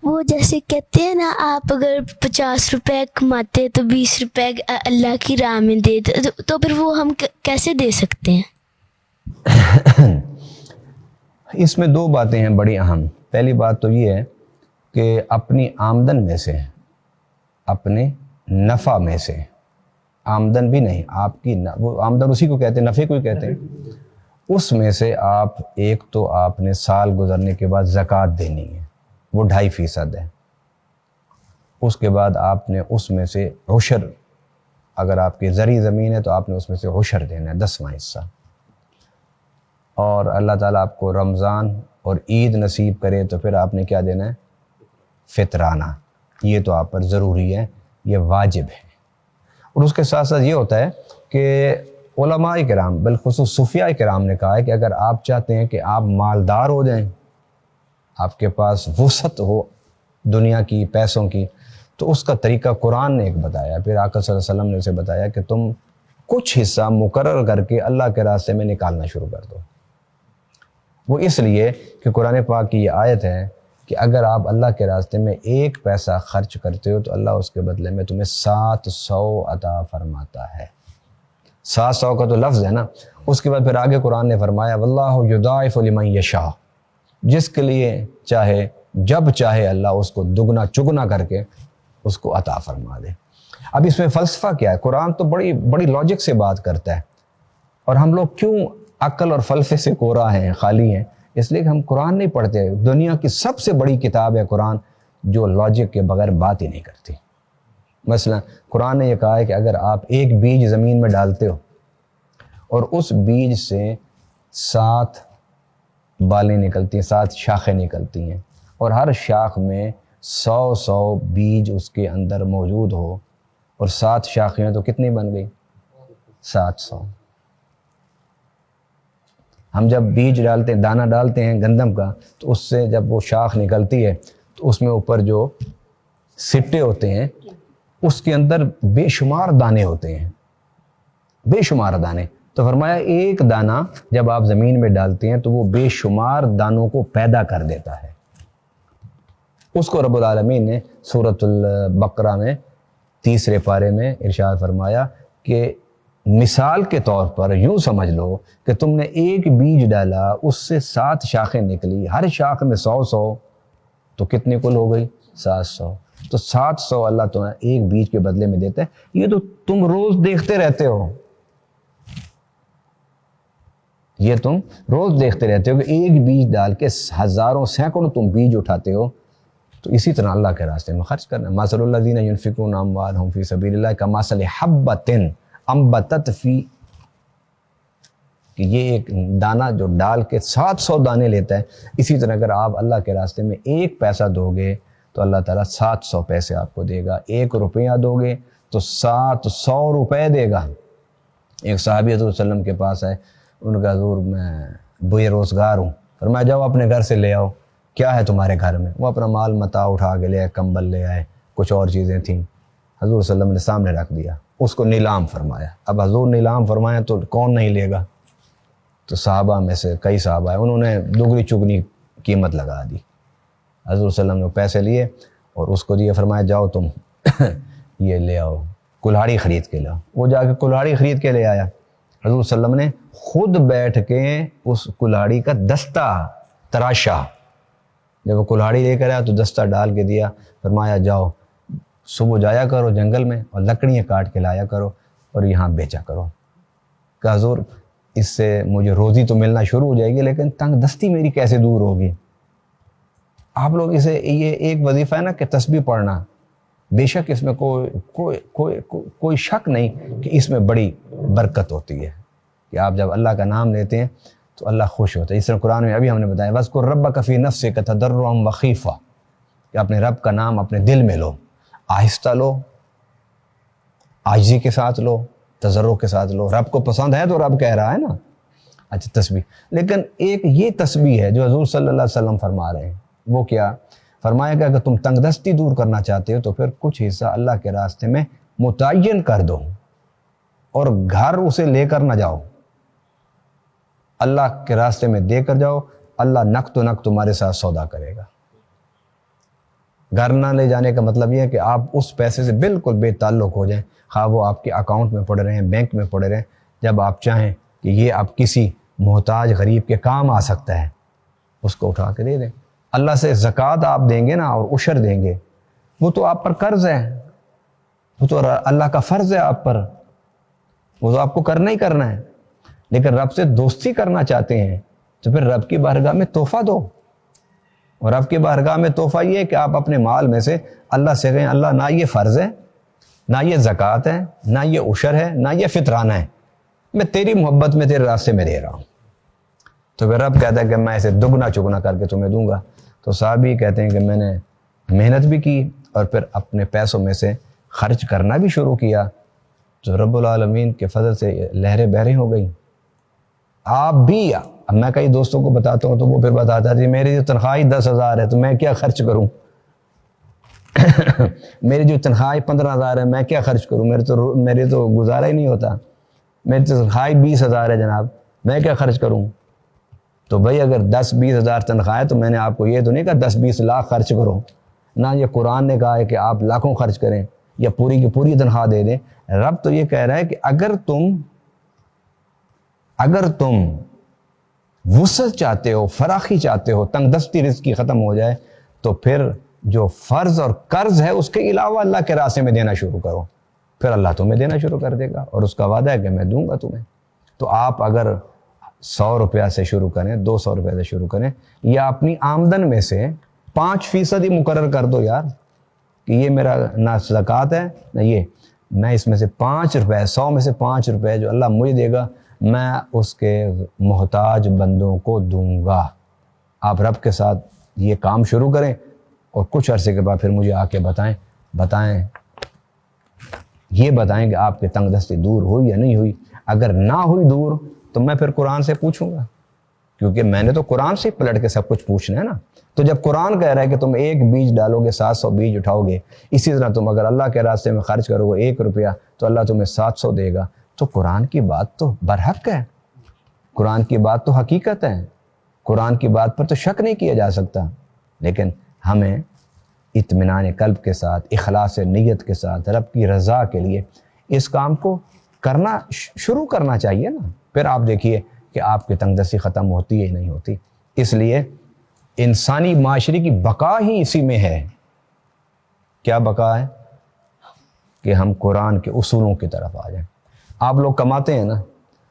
وہ جیسے کہتے ہیں نا، آپ اگر 50 روپے کماتے تو 20 روپے اللہ کی راہ میں دے تو پھر وہ ہم کیسے دے سکتے ہیں؟ اس میں دو باتیں ہیں بڑی اہم. پہلی بات تو یہ ہے کہ اپنی آمدن میں سے، اپنے نفع میں سے، آمدن بھی نہیں، آپ کی وہ آمدن اسی کو کہتے ہیں، نفع کو ہی کہتے ہیں، اس میں سے آپ ایک تو آپ نے سال گزرنے کے بعد زکوٰۃ دینی ہے، وہ 2.5% ہے. اس کے بعد آپ نے اس میں سے عشر، اگر آپ کی زرعی زمین ہے تو آپ نے اس میں سے عشر دینا ہے، 10واں حصہ. اور اللہ تعالیٰ آپ کو رمضان اور عید نصیب کرے تو پھر آپ نے کیا دینا ہے؟ فطرانہ. یہ تو آپ پر ضروری ہے، یہ واجب ہے. اور اس کے ساتھ ساتھ یہ ہوتا ہے کہ علماء کرام بالخصوص صوفیاء کرام نے کہا ہے کہ اگر آپ چاہتے ہیں کہ آپ مالدار ہو جائیں، آپ کے پاس وسعت ہو دنیا کی، پیسوں کی، تو اس کا طریقہ قرآن نے ایک بتایا. پھر آقا صلی اللہ علیہ وسلم نے اسے بتایا کہ تم کچھ حصہ مقرر کر کے اللہ کے راستے میں نکالنا شروع کر دو. وہ اس لیے کہ قرآن پاک کی یہ آیت ہے کہ اگر آپ اللہ کے راستے میں 1 پیسہ خرچ کرتے ہو تو اللہ اس کے بدلے میں تمہیں 700 عطا فرماتا ہے. 700 کا تو لفظ ہے نا. اس کے بعد پھر آگے قرآن نے فرمایا واللہ یضاعف لمن یشاء، جس کے لیے چاہے جب چاہے اللہ اس کو دگنا چگنا کر کے اس کو عطا فرما دے. اب اس میں فلسفہ کیا ہے؟ قرآن تو بڑی لاجک سے بات کرتا ہے، اور ہم لوگ کیوں عقل اور فلسفے سے کوراہ ہیں، خالی ہیں؟ اس لیے کہ ہم قرآن نہیں پڑھتے. دنیا کی سب سے بڑی کتاب ہے قرآن، جو لاجک کے بغیر بات ہی نہیں کرتی. مثلا قرآن نے یہ کہا ہے کہ اگر آپ ایک بیج زمین میں ڈالتے ہو اور اس بیج سے 7 بالیں نکلتی ہیں، 7 شاخیں نکلتی ہیں، اور ہر شاخ میں 100 بیج اس کے اندر موجود ہو، اور 7 شاخیں تو کتنی بن گئی؟ 700. ہم جب بیج ڈالتے ہیں، دانہ ڈالتے ہیں گندم کا، تو اس سے جب وہ شاخ نکلتی ہے تو اس میں اوپر جو سٹے ہوتے ہیں اس کے اندر بے شمار دانے ہوتے ہیں، بے شمار دانے. تو فرمایا ایک دانہ جب آپ زمین میں ڈالتے ہیں تو وہ بے شمار دانوں کو پیدا کر دیتا ہے. اس کو رب العالمین نے سورۃ البقرہ میں 3 پارے میں ارشاد فرمایا کہ مثال کے طور پر یوں سمجھ لو کہ تم نے ایک بیج ڈالا، اس سے 7 شاخیں نکلی، ہر شاخ میں 100 تو کتنے کل ہو گئی؟ 700. تو 700 اللہ تمہیں ایک بیج کے بدلے میں دیتا ہے. یہ تو تم روز دیکھتے رہتے ہو، یہ تم روز دیکھتے رہتے ہو کہ ایک بیج ڈال کے ہزاروں سینکڑوں تم بیج اٹھاتے ہو. تو اسی طرح اللہ کے راستے میں خرچ کرنا. مثل الذین ینفقون اموالهم فی سبیل اللہ کمثل حبۃ انبتت فی، کہ یہ ایک دانہ جو ڈال کے 700 دانے لیتا ہے. اسی طرح اگر آپ اللہ کے راستے میں 1 پیسہ دو گے تو اللہ تعالیٰ 700 پیسے آپ کو دے گا. 1 روپیہ دو گے تو 700 روپے دے گا. ایک صحابی حضور صلی اللہ علیہ وسلم کے پاس آئے، ان کا حضور میں بے روزگار ہوں. فرمایا جاؤ اپنے گھر سے لے آؤ، کیا ہے تمہارے گھر میں؟ وہ اپنا مال متاع اٹھا کے لے آئے، کمبل لے آئے، کچھ اور چیزیں تھیں. حضور صلی اللہ علیہ وسلم نے سامنے رکھ دیا، اس کو نیلام فرمایا. اب حضور نیلام فرمایا تو کون نہیں لے گا؟ تو صحابہ میں سے کئی صحابہ ہیں، انہوں نے دگنی چگنی قیمت لگا دی. حضور صلی اللہ علیہ وسلم نے پیسے لیے اور اس کو دیے، فرمایا جاؤ تم یہ لے آؤ، کلہاڑی خرید کے لاؤ. وہ جا کے کلہاڑی خرید کے لے آیا. حضور صلی اللہ علیہ وسلم نے خود بیٹھ کے اس کلہاڑی کا دستہ تراشا. جب وہ کلہاڑی لے کر آیا تو دستہ ڈال کے دیا. فرمایا جاؤ صبح جایا کرو جنگل میں اور لکڑیاں کاٹ کے لایا کرو اور یہاں بیچا کرو. کہ حضور اس سے مجھے روزی تو ملنا شروع ہو جائے گی، لیکن تنگ دستی میری کیسے دور ہوگی؟ آپ لوگ اسے، یہ ایک وظیفہ ہے نا کہ تسبیح پڑھنا، بے شک اس میں کوئی شک نہیں کہ اس میں بڑی برکت ہوتی ہے کہ آپ جب اللہ کا نام لیتے ہیں تو اللہ خوش ہوتا ہے. اس طرح قرآن میں ابھی ہم نے بتایا وَاذْكُرْ رَبَّكَ فِي نَفْسِكَ تَضَرُّعًا وَخِيفَةً، کہ اپنے رب کا نام اپنے دل میں لو، آہستہ لو، عاجزی کے ساتھ لو، تضرع کے ساتھ لو. رب کو پسند ہے تو رب کہہ رہا ہے نا. اچھا تسبیح، لیکن ایک یہ تسبیح ہے جو حضور صلی اللہ علیہ وسلم فرما رہے ہیں. وہ کیا فرمایا کہ اگر تم تنگ دستی دور کرنا چاہتے ہو تو پھر کچھ حصہ اللہ کے راستے میں متعین کر دو، اور گھر اسے لے کر نہ جاؤ، اللہ کے راستے میں دے کر جاؤ. اللہ نقد و نقد تمہارے ساتھ سودا کرے گا. گھر نہ لے جانے کا مطلب یہ ہے کہ آپ اس پیسے سے بالکل بے تعلق ہو جائیں، خواہ وہ آپ کے اکاؤنٹ میں پڑے رہیں، بینک میں پڑے رہیں، جب آپ چاہیں کہ یہ اب کسی محتاج غریب کے کام آ سکتا ہے اس کو اٹھا کے دے دیں۔ اللہ سے زکوٰۃ آپ دیں گے نا اور عشر دیں گے، وہ تو آپ پر قرض ہے، وہ تو اللہ کا فرض ہے آپ پر، وہ تو آپ کو کرنا ہی کرنا ہے۔ لیکن رب سے دوستی کرنا چاہتے ہیں تو پھر رب کی بارگاہ میں تحفہ دو، اور رب کی بارگاہ میں تحفہ یہ ہے کہ آپ اپنے مال میں سے اللہ سے کہیں اللہ نہ یہ فرض ہے، نہ یہ زکوٰۃ ہے، نہ یہ عشر ہے، نہ یہ فطرانہ ہے، میں تیری محبت میں تیرے راستے میں دے رہا ہوں۔ تو پھر رب کہتا ہے کہ میں اسے دگنا چگنا کر کے تمہیں دوں گا۔ تو صحابی کہتے ہیں کہ میں نے محنت بھی کی اور پھر اپنے پیسوں میں سے خرچ کرنا بھی شروع کیا، تو رب العالمین کے فضل سے لہریں بحریں ہو گئیں۔ آپ بھی، اب میں کئی دوستوں کو بتاتا ہوں تو وہ پھر بتاتا ہے میری جو تنخواہ 10,000 ہے تو میں کیا خرچ کروں میری جو تنخواہ 15,000 ہے میں کیا خرچ کروں، میرے تو گزارا ہی نہیں ہوتا، میری تنخواہ 20,000 ہے جناب، میں کیا خرچ کروں۔ تو بھائی اگر 10-20 ہزار تنخواہ ہے تو میں نے آپ کو یہ تو نہیں کہا 10-20 لاکھ خرچ کرو، نہ یہ قرآن نے کہا ہے کہ آپ لاکھوں خرچ کریں یا پوری کی پوری تنخواہ دے دیں۔ رب تو یہ کہہ رہا ہے کہ اگر تم وسعت چاہتے ہو، فراخی چاہتے ہو، تنگ دستی رزق کی ختم ہو جائے، تو پھر جو فرض اور قرض ہے اس کے علاوہ اللہ کے راستے میں دینا شروع کرو، پھر اللہ تمہیں دینا شروع کر دے گا، اور اس کا وعدہ ہے کہ میں دوں گا تمہیں۔ تو آپ اگر 100 روپیہ سے شروع کریں، 200 روپیہ سے شروع کریں، یا اپنی آمدن میں سے 5% ہی مقرر کر دو یار کہ یہ میرا نہ زکوٰۃ ہے نہ یہ، میں اس میں سے 5 روپے، 100 میں سے 5 روپے جو اللہ مجھے دے گا میں اس کے محتاج بندوں کو دوں گا۔ آپ رب کے ساتھ یہ کام شروع کریں اور کچھ عرصے کے بعد پھر مجھے آ کے بتائیں کہ آپ کی تنگ دستی دور ہوئی یا نہیں ہوئی۔ اگر نہ ہوئی دور تو میں پھر قرآن سے پوچھوں گا، کیونکہ میں نے تو قرآن سے پلٹ کے سب کچھ پوچھنا ہے نا۔ تو جب قرآن کہہ رہا ہے کہ تم ایک بیج ڈالو گے 700 بیج اٹھاؤ گے، اسی طرح تم اگر اللہ کے راستے میں خرچ کرو گے 1 روپیہ تو اللہ تمہیں 700 دے گا، تو قرآن کی بات تو برحق ہے، قرآن کی بات تو حقیقت ہے، قرآن کی بات پر تو شک نہیں کیا جا سکتا۔ لیکن ہمیں اطمینان قلب کے ساتھ، اخلاص نیت کے ساتھ، رب کی رضا کے لیے اس کام کو کرنا شروع کرنا چاہیے نا۔ پھر آپ دیکھیے کہ آپ کی تنگ دستی ختم ہوتی ہے یا نہیں ہوتی۔ اس لیے انسانی معاشرے کی بقا ہی اسی میں ہے۔ کیا بقا ہے؟ کہ ہم قرآن کے اصولوں کی طرف آ جائیں۔ آپ لوگ کماتے ہیں نا،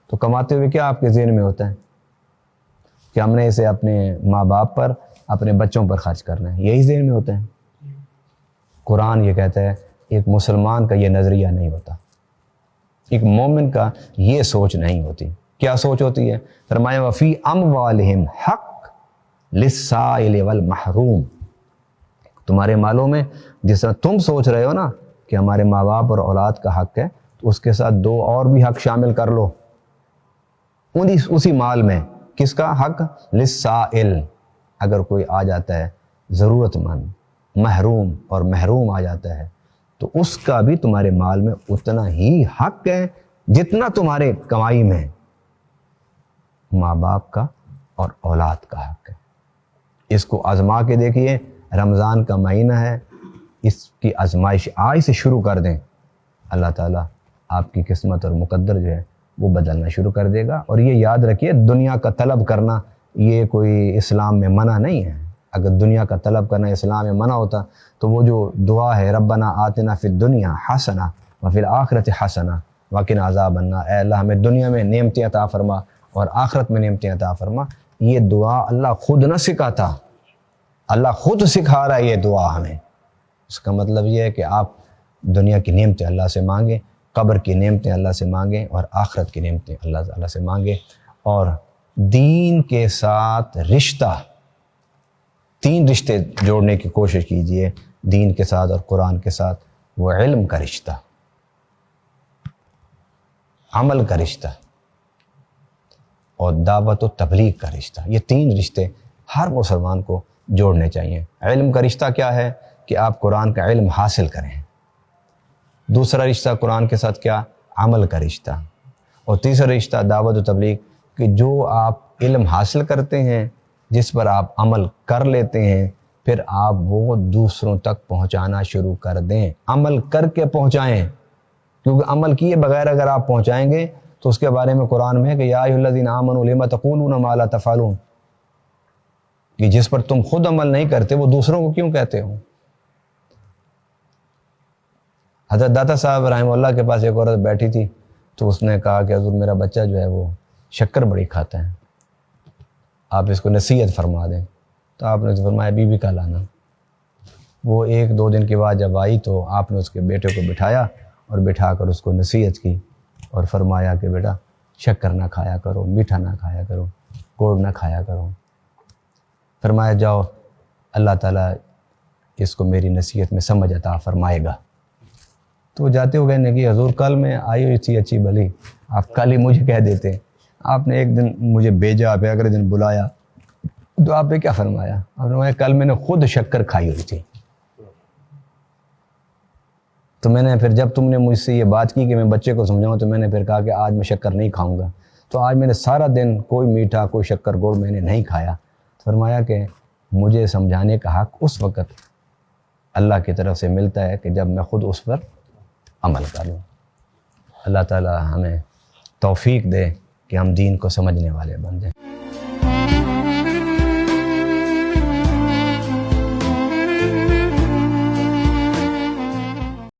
تو کماتے ہوئے کیا آپ کے ذہن میں ہوتا ہے کہ ہم نے اسے اپنے ماں باپ پر، اپنے بچوں پر خرچ کرنا ہے، یہی ذہن میں ہوتا ہے۔ قرآن یہ کہتا ہے ایک مسلمان کا یہ نظریہ نہیں ہوتا، ایک مومن کا یہ سوچ نہیں ہوتی۔ کیا سوچ ہوتی ہے؟ فرمایا وفی اموالہم حق للسائل والمحروم، تمہارے مالوں میں جس طرح تم سوچ رہے ہو نا کہ ہمارے ماں باپ اور اولاد کا حق ہے، تو اس کے ساتھ 2 اور بھی حق شامل کر لو اسی مال میں۔ کس کا حق؟ للسائل، اگر کوئی آ جاتا ہے ضرورت مند، محروم اور محروم آ جاتا ہے تو اس کا بھی تمہارے مال میں اتنا ہی حق ہے جتنا تمہارے کمائی میں ماں باپ کا اور اولاد کا حق ہے۔ اس کو آزما کے دیکھیے، رمضان کا مہینہ ہے، اس کی آزمائش آج سے شروع کر دیں، اللہ تعالیٰ آپ کی قسمت اور مقدر جو ہے وہ بدلنا شروع کر دے گا۔ اور یہ یاد رکھیے دنیا کا طلب کرنا یہ کوئی اسلام میں منع نہیں ہے۔ اگر دنیا کا طلب کرنا اسلام میں منع ہوتا تو وہ جو دعا ہے ربنا آتنا فی الدنیا حسنہ وفی الآخرۃ حسنہ وقنا عذاب النار، اے اللہ ہمیں دنیا میں نعمتیں عطا فرما اور آخرت میں نعمتیں عطا فرما، یہ دعا اللہ خود نہ سکھاتا، اللہ خود سکھا رہا ہے یہ دعا ہمیں۔ اس کا مطلب یہ ہے کہ آپ دنیا کی نعمتیں اللہ سے مانگیں، قبر کی نعمتیں اللہ سے مانگیں اور آخرت کی نعمتیں اللہ تعالیٰ سے مانگیں، اور دین کے ساتھ رشتہ، 3 رشتے جوڑنے کی کوشش کیجئے دین کے ساتھ اور قرآن کے ساتھ۔ وہ علم کا رشتہ، عمل کا رشتہ اور دعوت و تبلیغ کا رشتہ، یہ 3 رشتے ہر مسلمان کو جوڑنے چاہیے۔ علم کا رشتہ کیا ہے؟ کہ آپ قرآن کا علم حاصل کریں۔ دوسرا رشتہ قرآن کے ساتھ کیا؟ عمل کا رشتہ۔ اور تیسرا رشتہ دعوت و تبلیغ، کہ جو آپ علم حاصل کرتے ہیں، جس پر آپ عمل کر لیتے ہیں، پھر آپ وہ دوسروں تک پہنچانا شروع کر دیں، عمل کر کے پہنچائیں، کیونکہ عمل کیے بغیر اگر آپ پہنچائیں گے تو اس کے بارے میں قرآن میں ہے کہ یا ایھا الذین آمنوا لم تقولون ما لا تفعلون، کہ جس پر تم خود عمل نہیں کرتے وہ دوسروں کو کیوں کہتے ہو۔ حضرت داتا صاحب رحمہ اللہ کے پاس ایک عورت بیٹھی تھی تو اس نے کہا کہ حضور میرا بچہ جو ہے وہ شکر بڑی کھاتا ہے، آپ اس کو نصیحت فرما دیں۔ تو آپ نے فرمایا بی بی کا لانا۔ وہ 1-2 دن کے بعد جب آئی تو آپ نے اس کے بیٹے کو بٹھایا اور بٹھا کر اس کو نصیحت کی اور فرمایا کہ بیٹا شکر نہ کھایا کرو، میٹھا نہ کھایا کرو، گڑ نہ کھایا کرو۔ فرمایا جاؤ اللہ تعالیٰ اس کو میری نصیحت میں سمجھ عطا فرمائے گا۔ تو وہ جاتے ہوئے کہنے کہ حضور کل میں آئی ہوئی تھی اچھی بھلی، آپ کل ہی مجھے کہہ دیتے، آپ نے ایک دن مجھے بھیجا، آپ اگلے دن بلایا، تو آپ نے کیا فرمایا؟ آپ نے فرمایا کل میں نے خود شکر کھائی ہوئی تھی، تو میں نے پھر جب تم نے مجھ سے یہ بات کی کہ میں بچے کو سمجھاؤں تو میں نے پھر کہا کہ آج میں شکر نہیں کھاؤں گا، تو آج میں نے سارا دن کوئی میٹھا کوئی شکر گڑ میں نے نہیں کھایا۔ فرمایا کہ مجھے سمجھانے کا حق اس وقت اللہ کی طرف سے ملتا ہے کہ جب میں خود اس پر عمل کر لوں۔ اللہ تعالی ہمیں توفیق دے کہ ہم دین کو سمجھنے والے بن جائیں۔